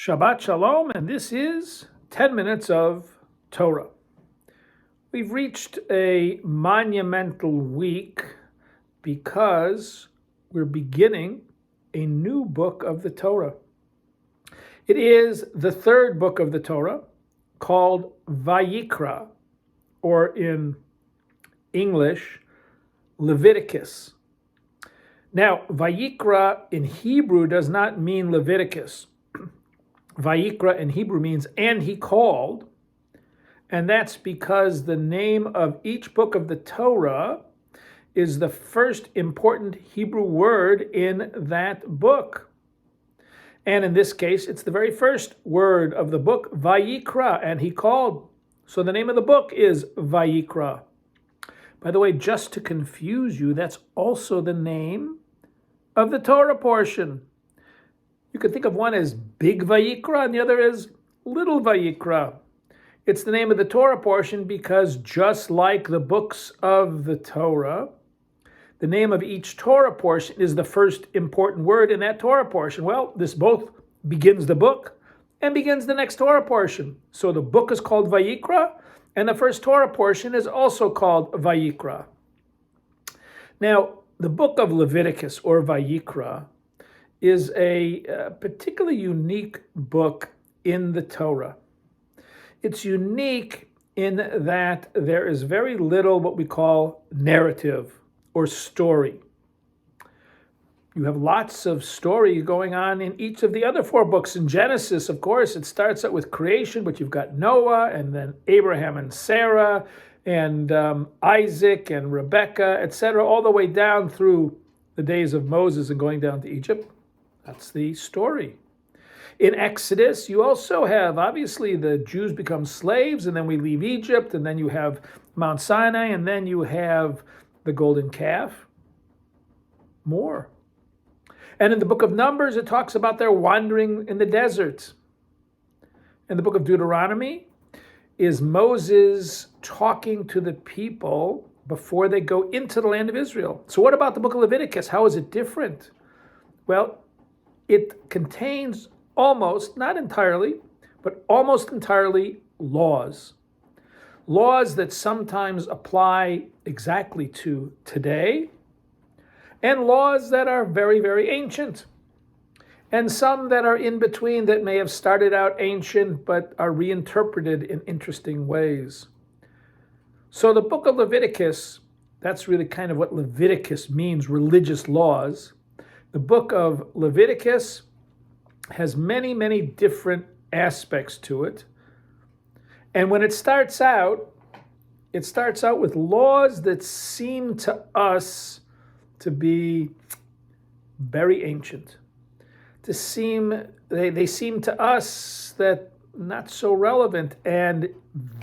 Shabbat Shalom, and this is 10 Minutes of Torah. We've reached a monumental week because we're beginning a new book of the Torah. It is the third book of the Torah called Vayikra, or in English, Leviticus. Now, Vayikra in Hebrew does not mean Leviticus. Vayikra in Hebrew means, and he called, and that's because the name of each book of the Torah is the first important Hebrew word in that book. And in this case, it's the very first word of the book, Vayikra, and he called. So the name of the book is Vayikra. By the way, just to confuse you, that's also the name of the Torah portion. You could think of one as Big Vayikra and the other as Little Vayikra. It's the name of the Torah portion because just like the books of the Torah, the name of each Torah portion is the first important word in that Torah portion. Well, this both begins the book and begins the next Torah portion. So the book is called Vayikra, and the first Torah portion is also called Vayikra. Now, the book of Leviticus, or Vayikra, is a particularly unique book in the Torah. It's unique in that there is very little what we call narrative or story. You have lots of story going on in each of the other four books. In Genesis, of course, it starts out with creation, but you've got Noah and then Abraham and Sarah and Isaac and Rebekah, etc., all the way down through the days of Moses and going down to Egypt. That's the story. In Exodus, you also have, obviously, the Jews become slaves, and then we leave Egypt, and then you have Mount Sinai, and then you have the golden calf. More. And in the book of Numbers, it talks about their wandering in the desert. In the book of Deuteronomy is Moses talking to the people before they go into the land of Israel. So what about the book of Leviticus? How is it different? Well, it contains almost, not entirely, but almost entirely laws. Laws that sometimes apply exactly to today, and laws that are very, very ancient, and some that are in between that may have started out ancient but are reinterpreted in interesting ways. So the book of Leviticus, that's really kind of what Leviticus means, religious laws. The book of Leviticus has many, many different aspects to it. And when it starts out with laws that seem to us to be very ancient. They seem to us that not so relevant. And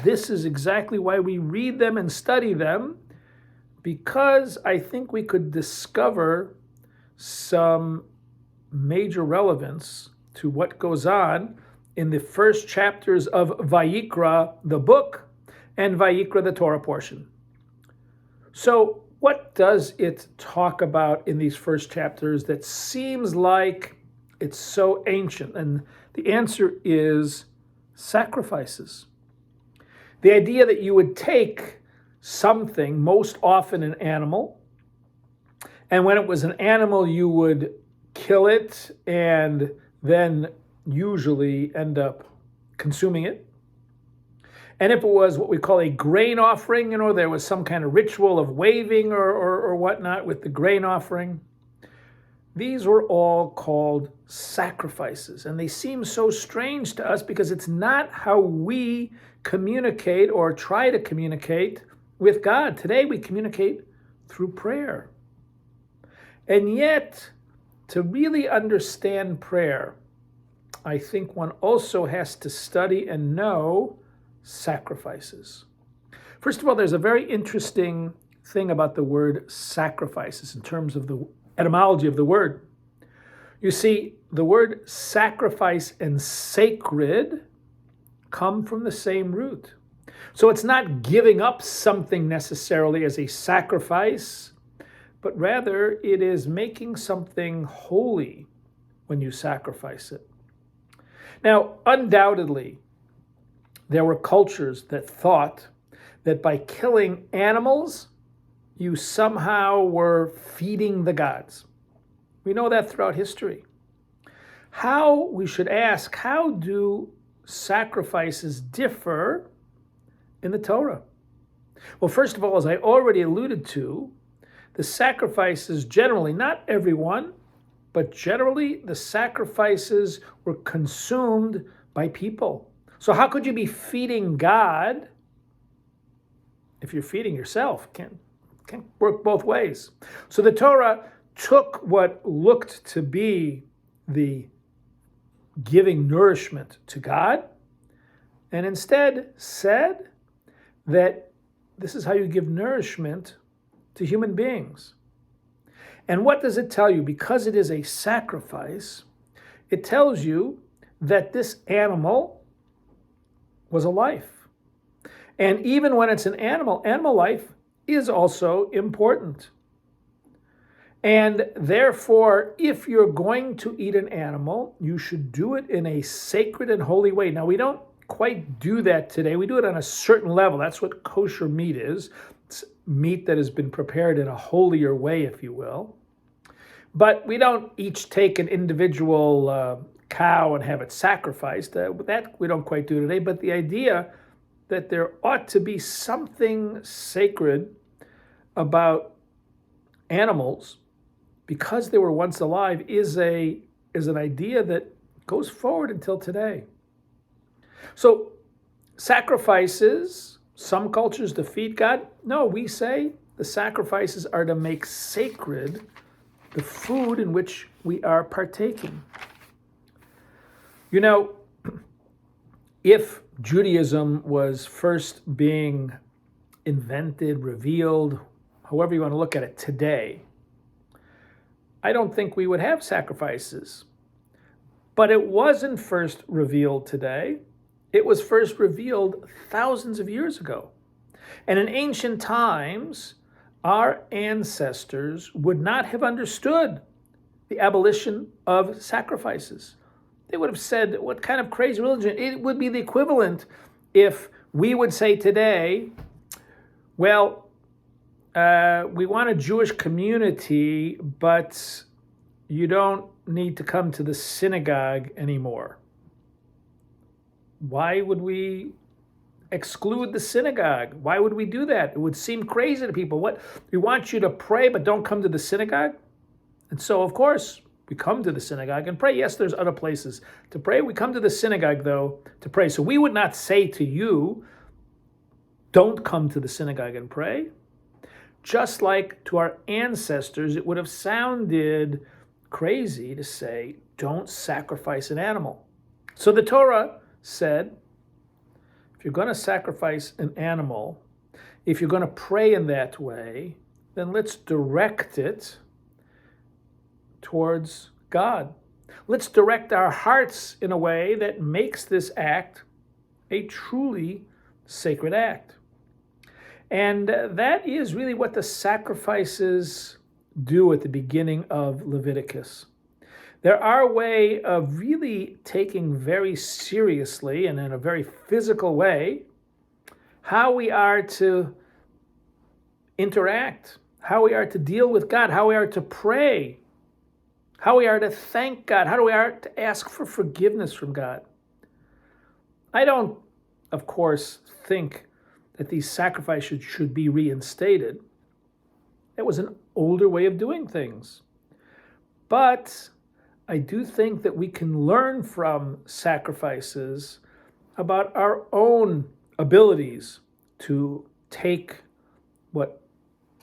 this is exactly why we read them and study them, because I think we could discover some major relevance to what goes on in the first chapters of Vayikra, the book, and Vayikra, the Torah portion. So what does it talk about in these first chapters that seems like it's so ancient? And the answer is sacrifices. The idea that you would take something, most often an animal, and when it was an animal, you would kill it and then usually end up consuming it. And if it was what we call a grain offering, there was some kind of ritual of waving or whatnot with the grain offering. These were all called sacrifices. And they seem so strange to us because it's not how we communicate or try to communicate with God. Today we communicate through prayer. And yet, to really understand prayer, I think one also has to study and know sacrifices. First of all, there's a very interesting thing about the word sacrifices in terms of the etymology of the word. You see, the word sacrifice and sacred come from the same root. So it's not giving up something necessarily as a sacrifice, but rather it is making something holy when you sacrifice it. Now, undoubtedly, there were cultures that thought that by killing animals, you somehow were feeding the gods. We know that throughout history. We should ask, how do sacrifices differ in the Torah? Well, first of all, as I already alluded to, the sacrifices generally, not everyone, but generally the sacrifices were consumed by people. So how could you be feeding God if you're feeding yourself? Can't work both ways. So the Torah took what looked to be the giving nourishment to God and instead said that this is how you give nourishment to human beings. And what does it tell you? Because it is a sacrifice, it tells you that this animal was a life. And even when it's an animal life is also important. And therefore, if you're going to eat an animal, you should do it in a sacred and holy way. Now, we don't quite do that today. We do it on a certain level. That's what kosher meat is. It's meat that has been prepared in a holier way, if you will. But we don't each take an individual cow and have it sacrificed. That we don't quite do today. But the idea that there ought to be something sacred about animals because they were once alive is an idea that goes forward until today. So sacrifices, some cultures to feed God. No, we say the sacrifices are to make sacred the food in which we are partaking. You know, if Judaism was first being invented, revealed, however you want to look at it today, I don't think we would have sacrifices. But it wasn't first revealed today. It was first revealed thousands of years ago. And in ancient times, our ancestors would not have understood the abolition of sacrifices. They would have said, what kind of crazy religion? It would be the equivalent if we would say today, well, we want a Jewish community, but you don't need to come to the synagogue anymore. Why would we exclude the synagogue? Why would we do that? It would seem crazy to people. What? We want you to pray, but don't come to the synagogue? And so, of course, we come to the synagogue and pray. Yes, there's other places to pray. We come to the synagogue, though, to pray. So we would not say to you, don't come to the synagogue and pray. Just like to our ancestors, it would have sounded crazy to say, don't sacrifice an animal. So the Torah said, if you're going to sacrifice an animal, if you're going to pray in that way, then let's direct it towards God. Let's direct our hearts in a way that makes this act a truly sacred act. And that is really what the sacrifices do at the beginning of Leviticus. They're our way of really taking very seriously and in a very physical way how we are to interact, how we are to deal with God, how we are to pray, how we are to thank God, how we are to ask for forgiveness from God. I don't, of course, think that these sacrifices should be reinstated. It was an older way of doing things. But I do think that we can learn from sacrifices about our own abilities to take what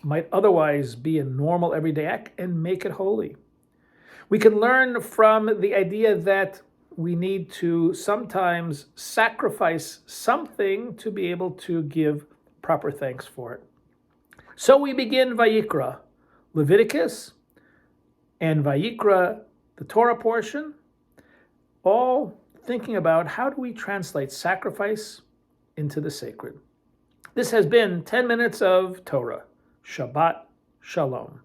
might otherwise be a normal everyday act and make it holy. We can learn from the idea that we need to sometimes sacrifice something to be able to give proper thanks for it. So we begin Vayikra, Leviticus, and Vayikra, the Torah portion, all thinking about how do we translate sacrifice into the sacred. This has been 10 Minutes of Torah. Shabbat Shalom.